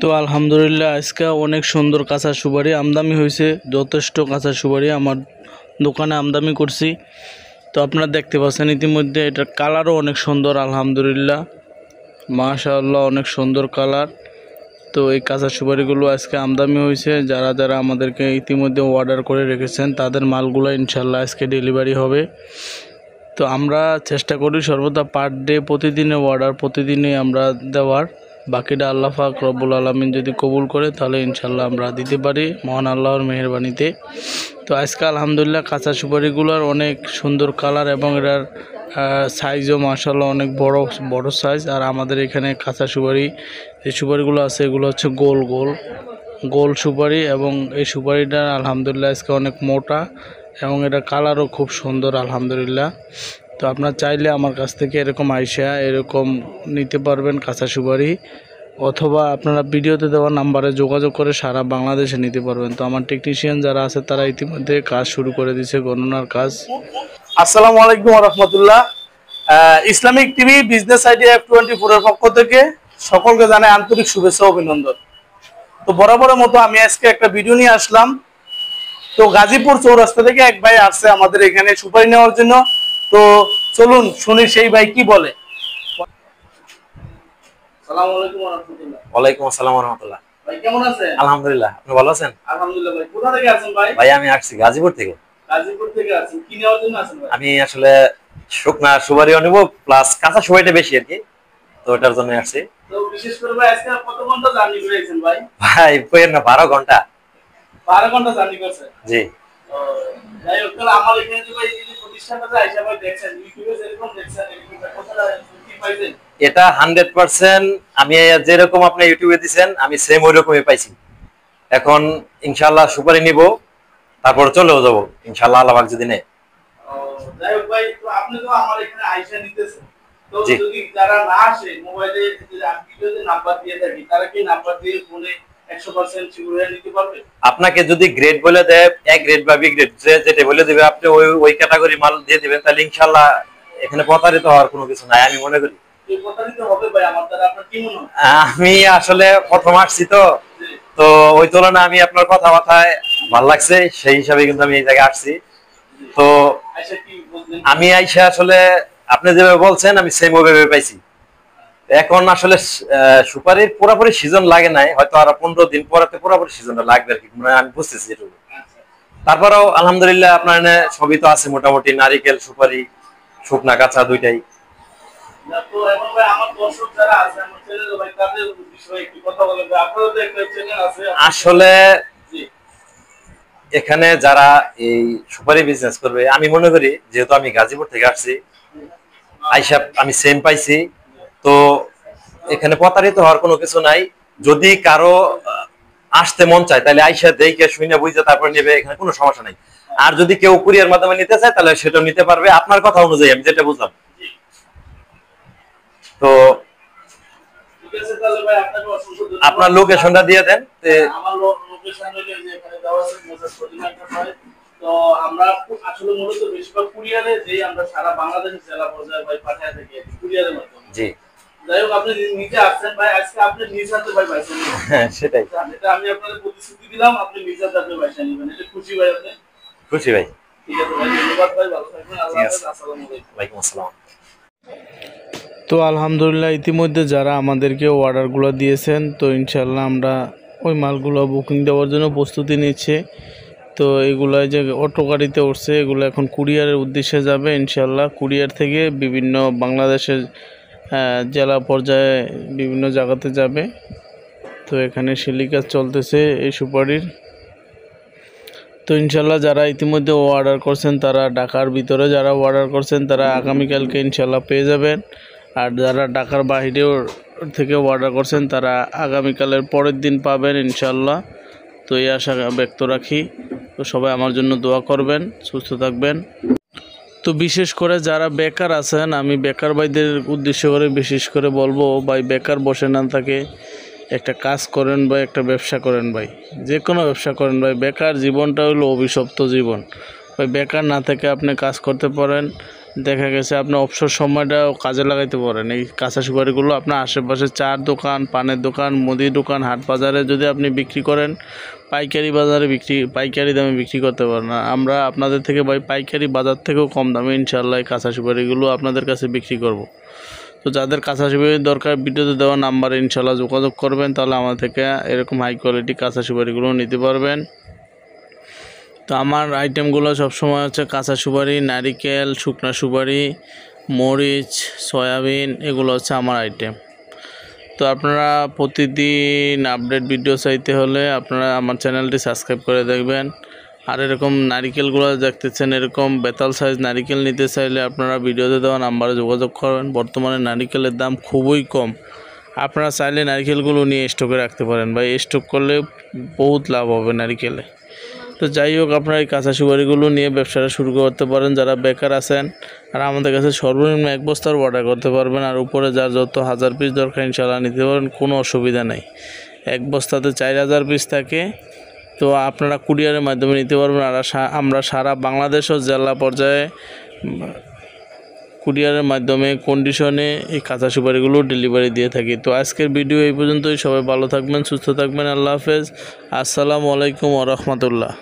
তো আলহামদুলিল্লাহ আজকে অনেক সুন্দর কাঁচা সুপারি আমদানি হয়েছে, যথেষ্ট কাঁচা সুপারি আমার দোকানে আমদানি করছি। তো আপনারা দেখতে পাচ্ছেন ইতিমধ্যে এটার কালারও অনেক সুন্দর, আলহামদুলিল্লাহ মাশাআল্লাহ অনেক সুন্দর কালার। তো এই কাঁচা সুপারিগুলো আজকে আমদানি হয়েছে, যারা যারা আমাদেরকে ইতিমধ্যে অর্ডার করে রেখেছেন তাদের মালগুলো ইনশাল্লাহ আজকে ডেলিভারি হবে। তো আমরা চেষ্টা করি সর্বদা পার ডে প্রতিদিনে অর্ডার প্রতিদিনই আমরা দেওয়ার, বাকিটা আল্লাহ পাক রব্বুল আলামিন যদি কবুল করে তাহলে ইনশাল্লাহ আমরা দিতে পারি মহান আল্লাহর মেহেরবানিতে। তো আজকে আলহামদুলিল্লাহ কাঁচা সুপারিগুলোর অনেক সুন্দর কালার এবং এটার সাইজও মাশাআল্লাহ অনেক বড় বড় সাইজ। আর আমাদের এখানে কাঁচা সুপারি যে সুপারিগুলো আছে এগুলো হচ্ছে গোল গোল গোল সুপারি, এবং এই সুপারিটা আলহামদুলিল্লাহ আজকে অনেক মোটা এবং এটা কালারও খুব সুন্দর আলহামদুলিল্লাহ। তো আপনারা চাইলে আমার কাছ থেকে এরকম আইসা এরকম নিতে পারবেন কাঁচা সুপারি, অথবা আপনারা ভিডিওতে দেওয়া নাম্বারে যোগাযোগ করে সারা বাংলাদেশে নিতে পারবেন। তো আমার টেকনিশিয়ান যারা আছে তারা ইতিমধ্যে কাজ শুরু করে দিয়েছে, গণনার কাজ। আসসালামু আলাইকুম ওয়া রাহমাতুল্লাহ। Islamic TV business idea F24 এর পক্ষ থেকে সকলকে জানাই আন্তরিক শুভেচ্ছা ও অভিনন্দন। তো বরাবরের মতো আমি আজকে একটা ভিডিও নিয়ে আসলাম। তো গাজীপুর চৌরাস্তা থেকে এক ভাই আসছে আমাদের এখানে সুপারি নেওয়ার জন্য। তো চলুন শুনি সেই ভাই কি বলে। আসসালামু আলাইকুম ওয়া রাহমাতুল্লাহ। ওয়ালাইকুম আসসালাম ওয়া রাহমাতুল্লাহ। ভাই কেমন আছেন? আলহামদুলিল্লাহ, আপনি ভালো আছেন? আলহামদুলিল্লাহ। ভাই কোথা থেকে আছেন ভাই? ভাই আমি আসছি গাজীপুর থেকে। গাজীপুর থেকে আছেন, কি নেওয়ার জন্য আছেন ভাই? আমি আসলে শুকনা সুপারিও নেব প্লাস কাঁচা সুপারিটা বেশি আর কি, তো ওটার জন্য আসছি। তো বিশেষ করে ভাই আজকে কত ঘন্টা জার্নি করেছেন ভাই? ভাই কইেন না 12 ঘন্টা। 12 ঘন্টা জার্নি করছেন? জি। যাই হোক, তাহলে আমার এখানে যে ভাই এই প্রতিষ্ঠানটা আইসা ভাই দেখছেন, ইউটিউবে যেরকম দেখছেন এটা কতটা কি পাইছেন? এটা 100% আমি যেরকম আপনি ইউটিউবে দিবেন আমি সেম ওইরকমই পাইছি। এখন ইনশাআল্লাহ সুপারি নিব, তারপর চলেও যাব ইনশাআল্লাহ, আল্লাহ পাক যদি নেয়। যাই হোক ভাই, তো আপনি তো আমার এখানে আইসা নিতেছেন, তো যদি যারা না আসে মোবাইলে যদি আমি ভিডিওতে নাম্বার দিয়ে থাকি, তারা কি নাম্বার দিয়ে ফোনে 100% সিকিউর হয়ে নিতে পারবে? আপনাকে যদি গ্রেড বলে দেয়, এ গ্রেড বা বি গ্রেড যেটা বলে দিবে আপনি ওই ক্যাটাগরি মাল দিয়ে দিবেন, তাহলে ইনশাআল্লাহ এখানে প্রতারিত হওয়ার কোনো কিছু নাই আমি মনে করি। এই প্রতারিত হবে ভাই আমার দ্বারা, আপনার কি মনে হয়? আমি আসলে প্রথম আসছি তো ওই তুলনায় আমি আপনার কথাবার্তায় ভালো লাগছে, সেই হিসাবে কিন্তু আমি এই জায়গায় আসছি। তো আমি আইসা আসলে আপনি যেভাবে বলছেন আমি সেম ওইভাবে পাইছি। এখন আসলে সুপারির পুরোপুরি সিজন লাগে নাই, হয়তো আর 15 দিন পরে পুরোপুরি সিজনটা লাগবে আর কি, মানে আমি বুঝতেছি এটুকু। তারপরেও আলহামদুলিল্লাহ আপনার এনে সবই তো আছে মোটামুটি, নারিকেল সুপারি শুকনা কাঁচা দুইটাই। তো এখন ভাই আমার দর্শক যারা আছে আমার চ্যানেলে ভাই তাদের বিষয়ে একটু কথা বলেন। আপনাদের তো একটা চ্যানেল আছে আসলে এখানে যারা এই সুপারি বিজনেস করবে, আমি মনে করি যেহেতু আমি গাজীপুর থেকে আসছি আইসা আমি সেম পাইছি, তো এখানে প্রতারিত হওয়ার কোনো কিছু নাই। যদি কারো আসতে মন চায় তাহলে আইসা দেখে শুনে বুঝে তারপর নেবে, এখানে কোনো সমস্যা নাই। আর যদি কেউ কুরিয়ার মাধ্যমে নিতে চায় তাহলে সেটাও নিতে পারবে আপনার কথা অনুযায়ী, আমি যেটা বুঝলাম। তো আপনার লোকেশনটা দিয়ে দেন। আমার লোকেশন হলো যে এখানে দেওয়া আছে মেসেজ কোঅর্ডিনেটর হয়। তো আমরা আসলে মূলত বেশিরভাগ কুরিয়ারে যেই আমরা সারা বাংলাদেশের জেলা পর্যায়ে ভাই পাঠিয়ে থাকি কুরিয়ারের মাধ্যমে। জি। যাই হোক, আপনি নিজে আসছেন ভাই, আজকে আপনি নিজ হাতে ভাই পাইছেন। হ্যাঁ সেটাই, এটা আমি আপনাদের প্রতিশ্রুতি দিলাম, আপনি নিজ হাতে আপনি পয়সা নেবেন। এটা খুশি ভাই আপনি? খুশি ভাই। ঠিক আছে ভাই, ধন্যবাদ ভাই, ভালো থাকবেন। আল্লাহ হাফেজ। আসসালামু আলাইকুম। ওয়ালাইকুম আসসালাম। তো আলহামদুলিল্লাহ ইতিমধ্যে যারা আমাদেরকে অর্ডারগুলো দিয়েছেন, তো ইনশাল্লাহ আমরা ওই মালগুলো বুকিং দেওয়ার জন্য প্রস্তুতি নিচ্ছে। তো এগুলো যে অটো গাড়িতে উঠছে এগুলো এখন কুরিয়ারের উদ্দেশ্যে যাবে ইনশাল্লাহ। কুরিয়ার থেকে বিভিন্ন বাংলাদেশের জেলা পর্যায়ে বিভিন্ন জায়গাতে যাবে। তো এখানে শিলি কাজ চলতেছে এই সুপারির। তো ইনশাল্লাহ যারা ইতিমধ্যে অর্ডার করছেন তারা ঢাকার ভিতরে যারা অর্ডার করছেন তারা আগামীকালকে ইনশাল্লাহ পেয়ে যাবেন। আর যারা ঢাকার বাইরেও থেকে অর্ডার করছেন তারা আগামীকালের পরের দিন পাবেন ইনশাল্লাহ। তো এই আশা ব্যক্ত রাখি। তো সবাই আমার জন্য দোয়া করবেন, সুস্থ থাকবেন। তো বিশেষ করে যারা বেকার আছেন, আমি বেকার ভাইদের উদ্দেশ্য করে বিশেষ করে বলবো, ভাই বেকার বসে না থাকে একটা কাজ করেন বা একটা ব্যবসা করেন ভাই, যে কোনো ব্যবসা করেন ভাই। বেকার জীবনটা হলো অভিশপ্ত জীবন ভাই। বেকার না থেকে আপনি কাজ করতে পারেন, দেখা গেছে আপনি অবসর সময়টাও কাজে লাগাইতে পারেন। এই কাঁচা সুপারিগুলো আপনার আশেপাশে চার দোকান, পানের দোকান, মুদি দোকান, হাট বাজারে যদি আপনি বিক্রি করেন, পাইকারি বাজারে পাইকারি দামে বিক্রি করতে পারেন। আমরা আপনাদের থেকে পাইকারি বাজার থেকেও কম দামে ইনশাআল্লাহ এই কাঁচা সুপারিগুলো আপনাদের কাছে বিক্রি করব। তো যাদের কাঁচা সুপারি দরকার, ভিডিওতে দেওয়া নাম্বারে ইনশাআল্লাহ যোগাযোগ করবেন, তাহলে আমার থেকে এরকম হাই কোয়ালিটি কাঁচা সুপারিগুলো নিতে পারবেন। তো আমার আইটেমগুলো সবসময় হচ্ছে কাঁচা সুপারি, নারিকেল, শুকনা সুপারি, মরিচ, সয়াবিন, এগুলো হচ্ছে আমার আইটেম। তো আপনারা প্রতিদিন আপডেট ভিডিও চাইতে হলে আপনারা আমার চ্যানেলটি সাবস্ক্রাইব করে দেখবেন। আর এরকম নারিকেলগুলো দেখতেছেন, এরকম বেতাল সাইজ নারিকেল নিতে চাইলে আপনারা ভিডিওতে দেওয়া নাম্বারে যোগাযোগ করবেন। বর্তমানে নারিকেলের দাম খুবই কম, আপনারা চাইলে নারিকেলগুলো নিয়ে স্টকে রাখতে পারেন, বা স্টক করলে বহুত লাভ হবে নারিকেলে। তো যাই হোক, আপনারা এই কাঁচা সুপারিগুলো নিয়ে ব্যবসাটা শুরু করতে পারেন যারা বেকার আছেন। আর আমাদের কাছে সর্বনিম্ন 1 বস্তার অর্ডার করতে পারবেন, আর উপরে যার যত 1000 পিস দরকার ইনশাআল্লাহ নিতে পারেন, কোনো অসুবিধা নেই। 1 বস্তাতে 4000 পিস থাকে, তো আপনারা কুরিয়ারের মাধ্যমে নিতে পারবেন। আর আমরা সারা বাংলাদেশ ও জেলা পর্যায়ে কুরিয়ারের মাধ্যমে কন্ডিশনে এই কাঁচা সুপারিগুলো ডেলিভারি দিয়ে থাকি। তো আজকের ভিডিও এই পর্যন্তই। সবাই ভালো থাকবেন, সুস্থ থাকবেন। আল্লাহ হাফেজ। আসসালামু আলাইকুম ওয়া রাহমাতুল্লাহ।